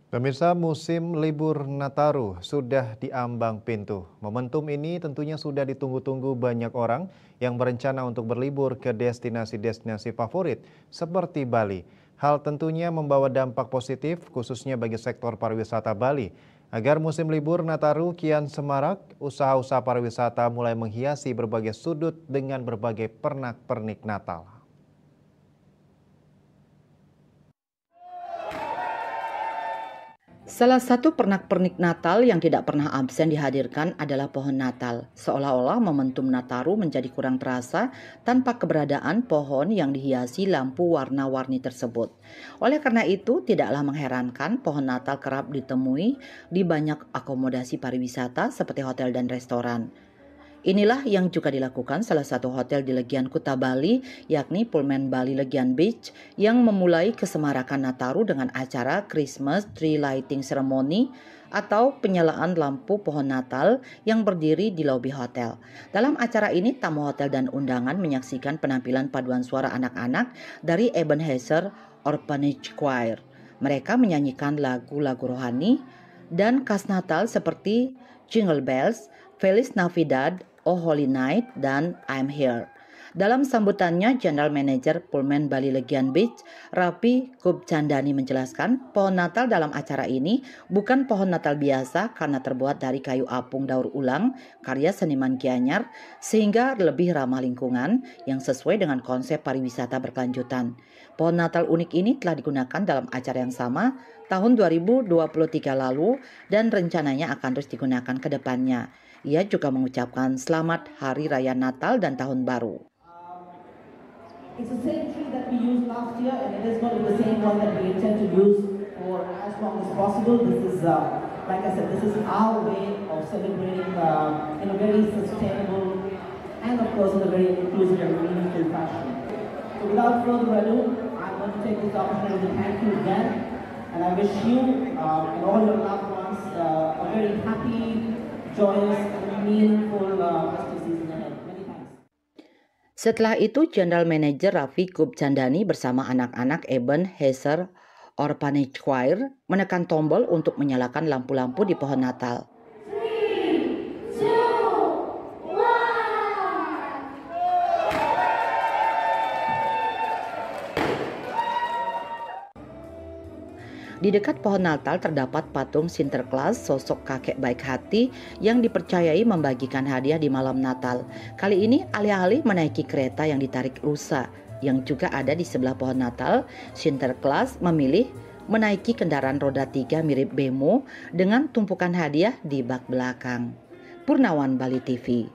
Pemirsa, musim libur Nataru sudah diambang pintu. Momentum ini tentunya sudah ditunggu-tunggu banyak orang yang berencana untuk berlibur ke destinasi-destinasi favorit seperti Bali. Hal tentunya membawa dampak positif khususnya bagi sektor pariwisata Bali. Agar musim libur Nataru kian semarak, usaha-usaha pariwisata mulai menghiasi berbagai sudut dengan berbagai pernak-pernik Natal. Salah satu pernak-pernik Natal yang tidak pernah absen dihadirkan adalah pohon Natal. Seolah-olah momentum Nataru menjadi kurang terasa tanpa keberadaan pohon yang dihiasi lampu warna-warni tersebut. Oleh karena itu, tidaklah mengherankan pohon Natal kerap ditemui di banyak akomodasi pariwisata seperti hotel dan restoran. Inilah yang juga dilakukan salah satu hotel di Legian Kuta Bali, yakni Pullman Bali Legian Beach, yang memulai kesemarakan Nataru dengan acara Christmas Tree Lighting Ceremony atau penyalaan lampu pohon Natal yang berdiri di lobi hotel. Dalam acara ini, tamu hotel dan undangan menyaksikan penampilan paduan suara anak-anak dari Ebenezer Orphanage Choir. Mereka menyanyikan lagu-lagu rohani dan khas Natal seperti Jingle Bells, Feliz Navidad, Oh Holy Night, dan I'm Here. Dalam sambutannya, General Manager Pullman Bali Legian Beach, Rafi Kubchandani menjelaskan, pohon Natal dalam acara ini bukan pohon Natal biasa karena terbuat dari kayu apung daur ulang, karya seniman Gianyar, sehingga lebih ramah lingkungan yang sesuai dengan konsep pariwisata berkelanjutan. Pohon Natal unik ini telah digunakan dalam acara yang sama tahun 2023 lalu dan rencananya akan terus digunakan ke depannya. Ia juga mengucapkan selamat Hari Raya Natal dan Tahun Baru. It's the same tree that we used last year, and it is going to be the same one that we intend to use for as long as possible. This is, like I said, this is our way of celebrating in a very sustainable and, of course, in a very inclusive and meaningful fashion. So, without further ado, I'm going to take this opportunity to thank you again, and I wish you and all your loved ones a very happy, joyous, and meaningful festive season ahead. Many thanks. Setelah itu, General Manager Rafi Kubchandani bersama anak-anak Ebenezer Orphanage Choir menekan tombol untuk menyalakan lampu-lampu di pohon Natal. Di dekat pohon Natal terdapat patung Sinterklaas, sosok kakek baik hati yang dipercayai membagikan hadiah di malam Natal. Kali ini alih-alih menaiki kereta yang ditarik rusa yang juga ada di sebelah pohon Natal, Sinterklaas memilih menaiki kendaraan roda 3 mirip bemo dengan tumpukan hadiah di bak belakang. Purnawan, Bali TV.